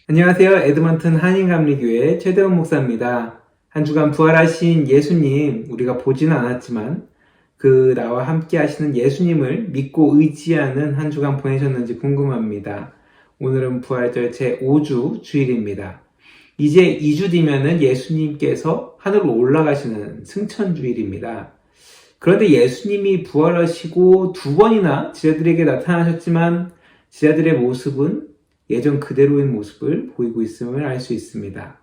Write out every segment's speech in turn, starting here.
안녕하세요. 에드먼튼 한인감리교회 최대원 목사입니다. 한 주간 부활하신 예수님, 우리가 보지는 않았지만 나와 함께 하시는 예수님을 믿고 의지하는 한 주간 보내셨는지 궁금합니다. 오늘은 부활절 제5주 주일입니다. 이제 2주 뒤면은 예수님께서 하늘로 올라가시는 승천주일입니다. 그런데 예수님이 부활하시고 두 번이나 제자들에게 나타나셨지만 제자들의 모습은 예전 그대로인 모습을 보이고 있음을 알 수 있습니다.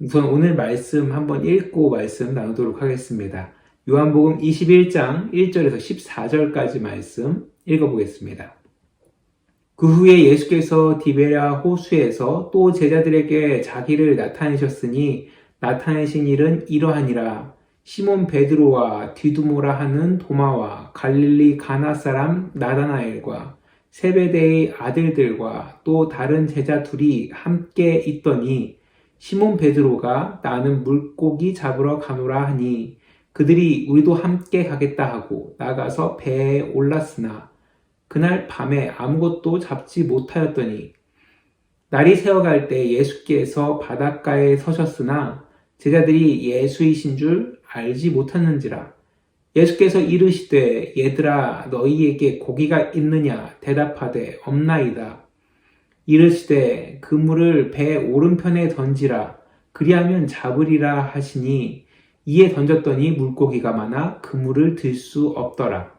우선 오늘 말씀 한번 읽고 말씀 나누도록 하겠습니다. 요한복음 21장 1절에서 14절까지 말씀 읽어보겠습니다. 그 후에 예수께서 디베랴 호수에서 또 제자들에게 자기를 나타내셨으니 나타내신 일은 이러하니라. 시몬 베드로와 디두모라 하는 도마와 갈릴리 가나 사람 나다나엘과 세베대의 아들들과 또 다른 제자 둘이 함께 있더니 시몬 베드로가 나는 물고기 잡으러 가노라 하니 그들이 우리도 함께 가겠다 하고 나가서 배에 올랐으나 그날 밤에 아무것도 잡지 못하였더니 날이 새어갈 때 예수께서 바닷가에 서셨으나 제자들이 예수이신 줄 알지 못했는지라. 예수께서 이르시되 얘들아 너희에게 고기가 있느냐 대답하되 없나이다. 이르시되 그물을 배 오른편에 던지라 그리하면 잡으리라 하시니 이에 던졌더니 물고기가 많아 그물을 들 수 없더라.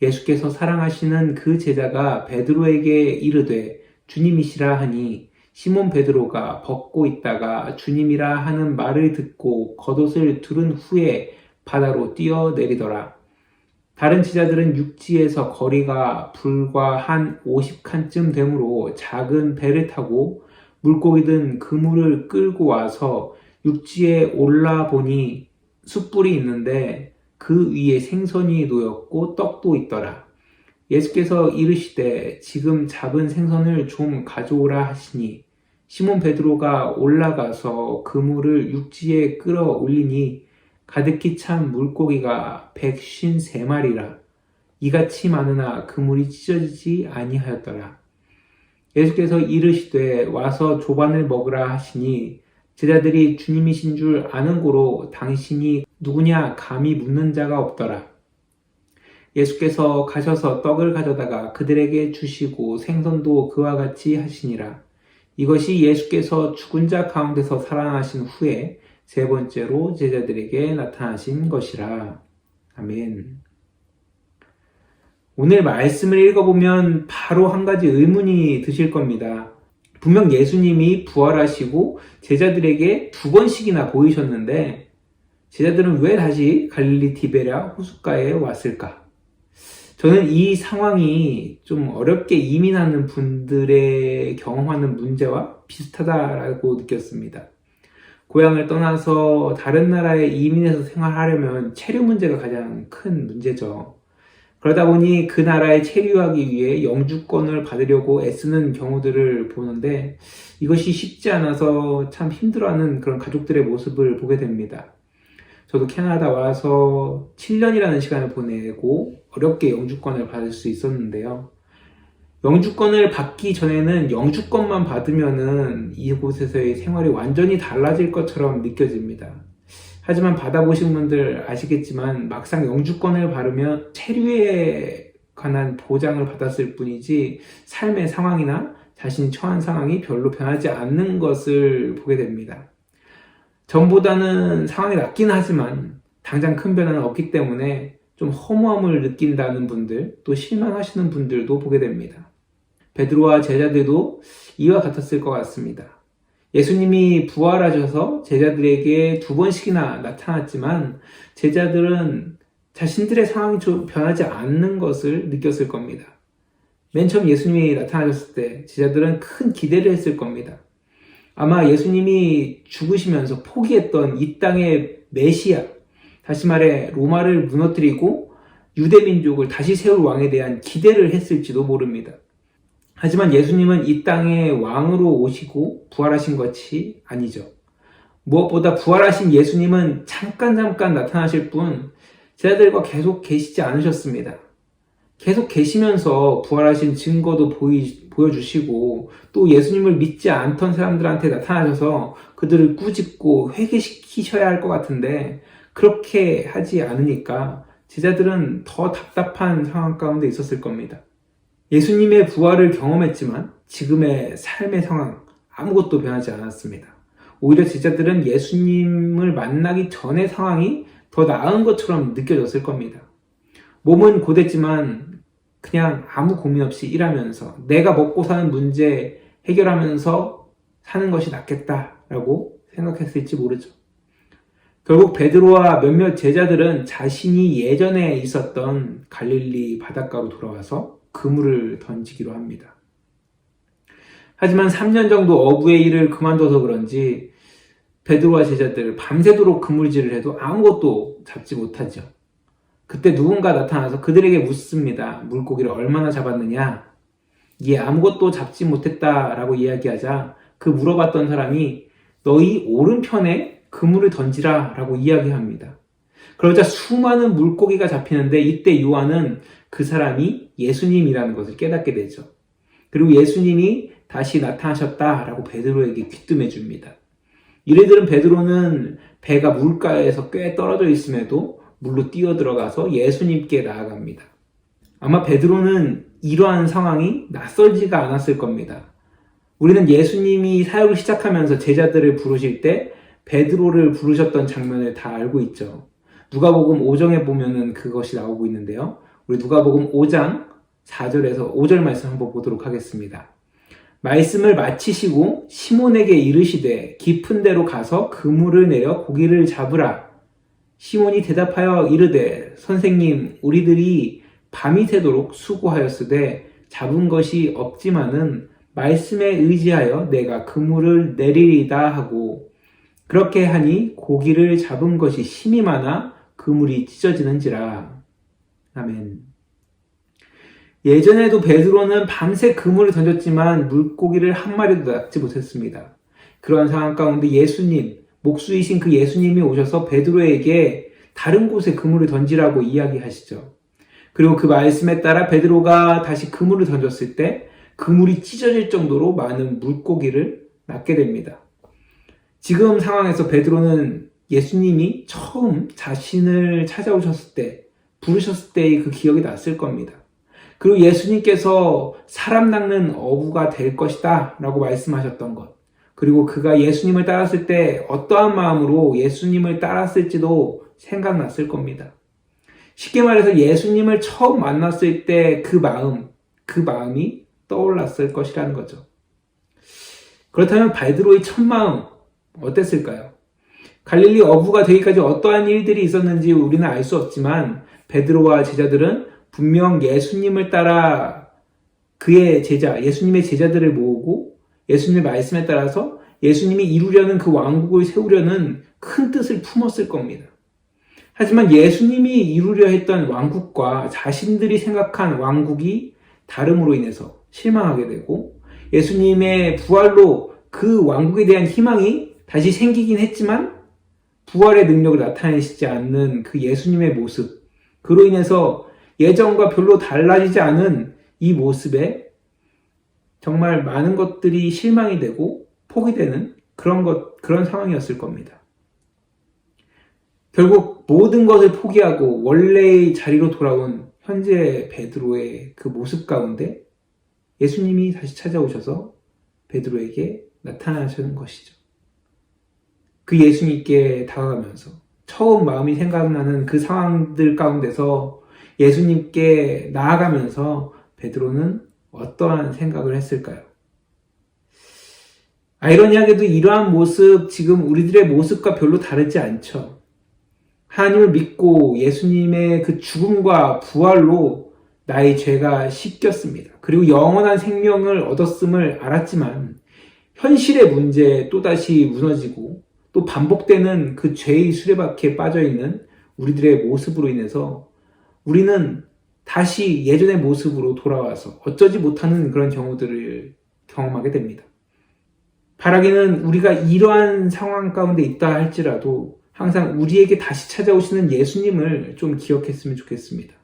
예수께서 사랑하시는 그 제자가 베드로에게 이르되 주님이시라 하니 시몬 베드로가 벗고 있다가 주님이라 하는 말을 듣고 겉옷을 두른 후에 바다로 뛰어내리더라. 다른 제자들은 육지에서 거리가 불과 한 50칸쯤 되므로 작은 배를 타고 물고기 든 그물을 끌고 와서 육지에 올라 보니 숯불이 있는데 그 위에 생선이 놓였고 떡도 있더라. 예수께서 이르시되 지금 잡은 생선을 좀 가져오라 하시니 시몬 베드로가 올라가서 그물을 육지에 끌어 올리니 가득히 찬 물고기가 153마리라. 이같이 많으나 그물이 찢어지지 아니하였더라. 예수께서 이르시되 와서 조반을 먹으라 하시니 제자들이 주님이신 줄 아는 고로 당신이 누구냐 감히 묻는 자가 없더라. 예수께서 가셔서 떡을 가져다가 그들에게 주시고 생선도 그와 같이 하시니라. 이것이 예수께서 죽은 자 가운데서 살아나신 후에 세 번째로 제자들에게 나타나신 것이라. 아멘. 오늘 말씀을 읽어보면 바로 한 가지 의문이 드실 겁니다. 분명 예수님이 부활하시고 제자들에게 두 번씩이나 보이셨는데 제자들은 왜 다시 갈릴리 디베랴 호숫가에 왔을까? 저는 이 상황이 좀 어렵게 이민하는 분들의 경험하는 문제와 비슷하다라고 느꼈습니다. 고향을 떠나서 다른 나라에 이민해서 생활하려면 체류 문제가 가장 큰 문제죠. 그러다 보니 그 나라에 체류하기 위해 영주권을 받으려고 애쓰는 경우들을 보는데 이것이 쉽지 않아서 참 힘들어하는 그런 가족들의 모습을 보게 됩니다. 저도 캐나다 와서 7년이라는 시간을 보내고 어렵게 영주권을 받을 수 있었는데요. 영주권을 받기 전에는 영주권만 받으면은 이곳에서의 생활이 완전히 달라질 것처럼 느껴집니다. 하지만 받아보신 분들 아시겠지만 막상 영주권을 받으면 체류에 관한 보장을 받았을 뿐이지 삶의 상황이나 자신이 처한 상황이 별로 변하지 않는 것을 보게 됩니다. 전보다는 상황이 낫긴 하지만 당장 큰 변화는 없기 때문에 좀 허무함을 느낀다는 분들, 또 실망하시는 분들도 보게 됩니다. 베드로와 제자들도 이와 같았을 것 같습니다. 예수님이 부활하셔서 제자들에게 두 번씩이나 나타났지만 제자들은 자신들의 상황이 좀 변하지 않는 것을 느꼈을 겁니다. 맨 처음 예수님이 나타나셨을 때 제자들은 큰 기대를 했을 겁니다. 아마 예수님이 죽으시면서 포기했던 이 땅의 메시아, 다시 말해 로마를 무너뜨리고 유대민족을 다시 세울 왕에 대한 기대를 했을지도 모릅니다. 하지만 예수님은 이 땅의 왕으로 오시고 부활하신 것이 아니죠. 무엇보다 부활하신 예수님은 잠깐 나타나실 뿐 제자들과 계속 계시지 않으셨습니다. 계속 계시면서 부활하신 증거도 보여주시고 또 예수님을 믿지 않던 사람들한테 나타나셔서 그들을 꾸짖고 회개시키셔야 할 것 같은데 그렇게 하지 않으니까 제자들은 더 답답한 상황 가운데 있었을 겁니다. 예수님의 부활을 경험했지만 지금의 삶의 상황 아무것도 변하지 않았습니다. 오히려 제자들은 예수님을 만나기 전의 상황이 더 나은 것처럼 느껴졌을 겁니다. 몸은 고됐지만 그냥 아무 고민 없이 일하면서 내가 먹고 사는 문제 해결하면서 사는 것이 낫겠다라고 생각했을지 모르죠. 결국 베드로와 몇몇 제자들은 자신이 예전에 있었던 갈릴리 바닷가로 돌아와서 그물을 던지기로 합니다. 하지만 3년 정도 어부의 일을 그만둬서 그런지 베드로와 제자들 밤새도록 그물질을 해도 아무것도 잡지 못하죠. 그때 누군가 나타나서 그들에게 묻습니다. 물고기를 얼마나 잡았느냐? 이에 아무것도 잡지 못했다라고 이야기하자 그 물어봤던 사람이 너희 오른편에 그물을 던지라 라고 이야기합니다. 그러자 수많은 물고기가 잡히는데 이때 요한은 그 사람이 예수님이라는 것을 깨닫게 되죠. 그리고 예수님이 다시 나타나셨다라고 베드로에게 귀뜸해 줍니다. 이래들은 베드로는 배가 물가에서 꽤 떨어져 있음에도 물로 뛰어들어가서 예수님께 나아갑니다. 아마 베드로는 이러한 상황이 낯설지가 않았을 겁니다. 우리는 예수님이 사역을 시작하면서 제자들을 부르실 때 베드로를 부르셨던 장면을 다 알고 있죠. 누가복음 5장에 보면은 그것이 나오고 있는데요. 우리 누가복음 5장 4절에서 5절 말씀 한번 보도록 하겠습니다. 말씀을 마치시고 시몬에게 이르시되 깊은 데로 가서 그물을 내려 고기를 잡으라. 시몬이 대답하여 이르되 선생님 우리들이 밤이 새도록 수고하였으되 잡은 것이 없지만은 말씀에 의지하여 내가 그물을 내리리다 하고 그렇게 하니 고기를 잡은 것이 심히 많아 그물이 찢어지는지라. 아멘. 예전에도 베드로는 밤새 그물을 던졌지만 물고기를 한 마리도 낚지 못했습니다. 그러한 상황 가운데 예수님, 목수이신 그 예수님이 오셔서 베드로에게 다른 곳에 그물을 던지라고 이야기하시죠. 그리고 그 말씀에 따라 베드로가 다시 그물을 던졌을 때 그물이 찢어질 정도로 많은 물고기를 낚게 됩니다. 지금 상황에서 베드로는 예수님이 처음 자신을 찾아오셨을 때, 부르셨을 때의 그 기억이 났을 겁니다. 그리고 예수님께서 사람 낚는 어부가 될 것이다 라고 말씀하셨던 것, 그리고 그가 예수님을 따랐을 때 어떠한 마음으로 예수님을 따랐을지도 생각났을 겁니다. 쉽게 말해서 예수님을 처음 만났을 때 그 마음이 떠올랐을 것이라는 거죠. 그렇다면 베드로의 첫 마음 어땠을까요? 갈릴리 어부가 되기까지 어떠한 일들이 있었는지 우리는 알 수 없지만 베드로와 제자들은 분명 예수님을 따라 그의 제자, 예수님의 제자들을 모으고 예수님의 말씀에 따라서 예수님이 이루려는 그 왕국을 세우려는 큰 뜻을 품었을 겁니다. 하지만 예수님이 이루려 했던 왕국과 자신들이 생각한 왕국이 다름으로 인해서 실망하게 되고 예수님의 부활로 그 왕국에 대한 희망이 다시 생기긴 했지만 부활의 능력을 나타내시지 않는 그 예수님의 모습, 그로 인해서 예전과 별로 달라지지 않은 이 모습에 정말 많은 것들이 실망이 되고 포기되는 그런 상황이었을 겁니다. 결국 모든 것을 포기하고 원래의 자리로 돌아온 현재 베드로의 그 모습 가운데 예수님이 다시 찾아오셔서 베드로에게 나타나시는 것이죠. 그 예수님께 다가가면서 처음 마음이 생각나는 그 상황들 가운데서 예수님께 나아가면서 베드로는 어떠한 생각을 했을까요? 아이러니하게도 이러한 모습, 지금 우리들의 모습과 별로 다르지 않죠. 하나님을 믿고 예수님의 그 죽음과 부활로 나의 죄가 씻겼습니다. 그리고 영원한 생명을 얻었음을 알았지만 현실의 문제에 또다시 무너지고 또 반복되는 그 죄의 수레바퀴에 빠져있는 우리들의 모습으로 인해서 우리는 다시 예전의 모습으로 돌아와서 어쩌지 못하는 그런 경우들을 경험하게 됩니다. 바라기는 우리가 이러한 상황 가운데 있다 할지라도 항상 우리에게 다시 찾아오시는 예수님을 좀 기억했으면 좋겠습니다.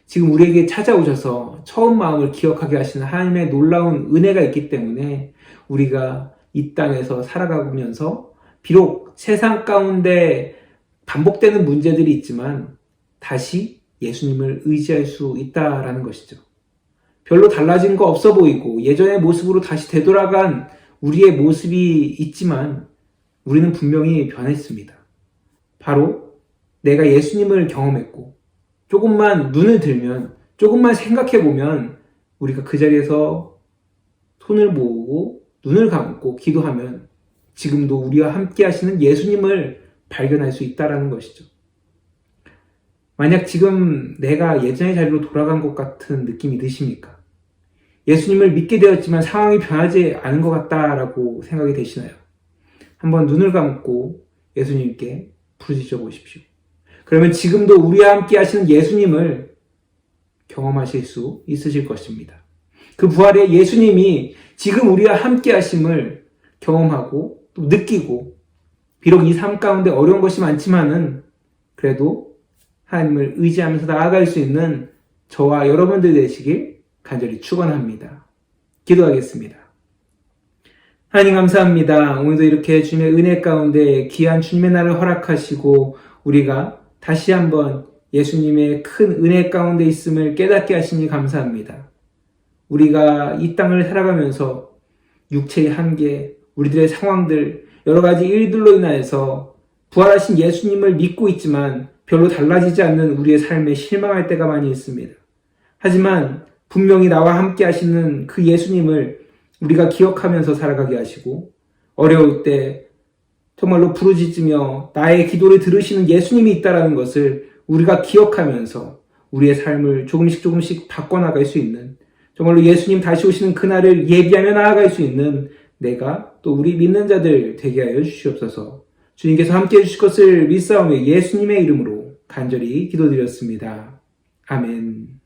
지금 우리에게 찾아오셔서 처음 마음을 기억하게 하시는 하나님의 놀라운 은혜가 있기 때문에 우리가 이 땅에서 살아가면서 비록 세상 가운데 반복되는 문제들이 있지만 다시 예수님을 의지할 수 있다라는 것이죠. 별로 달라진 거 없어 보이고 예전의 모습으로 다시 되돌아간 우리의 모습이 있지만 우리는 분명히 변했습니다. 바로 내가 예수님을 경험했고 조금만 눈을 들면, 조금만 생각해 보면 우리가 그 자리에서 손을 모으고 눈을 감고 기도하면 지금도 우리와 함께 하시는 예수님을 발견할 수 있다는 것이죠. 만약 지금 내가 예전의 자리로 돌아간 것 같은 느낌이 드십니까? 예수님을 믿게 되었지만 상황이 변하지 않은 것 같다라고 생각이 되시나요? 한번 눈을 감고 예수님께 부르짖어 보십시오. 그러면 지금도 우리와 함께 하시는 예수님을 경험하실 수 있으실 것입니다. 그 부활의 예수님이 지금 우리와 함께 하심을 경험하고 또 느끼고 비록 이 삶 가운데 어려운 것이 많지만은 그래도 하나님을 의지하면서 나아갈 수 있는 저와 여러분들 되시길 간절히 축원합니다. 기도하겠습니다. 하나님 감사합니다. 오늘도 이렇게 주님의 은혜 가운데 귀한 주님의 날을 허락하시고 우리가 다시 한번 예수님의 큰 은혜 가운데 있음을 깨닫게 하시니 감사합니다. 우리가 이 땅을 살아가면서 육체의 한계, 우리들의 상황들, 여러 가지 일들로 인하여서 부활하신 예수님을 믿고 있지만 별로 달라지지 않는 우리의 삶에 실망할 때가 많이 있습니다. 하지만 분명히 나와 함께 하시는 그 예수님을 우리가 기억하면서 살아가게 하시고 어려울 때 정말로 부르짖으며 나의 기도를 들으시는 예수님이 있다는 것을 우리가 기억하면서 우리의 삶을 조금씩 바꿔나갈 수 있는 정말로 예수님 다시 오시는 그날을 예비하며 나아갈 수 있는 내가 또 우리 믿는 자들 되게 하여 주시옵소서. 주님께서 함께해 주실 것을 믿사오며 예수님의 이름으로 간절히 기도드렸습니다. 아멘.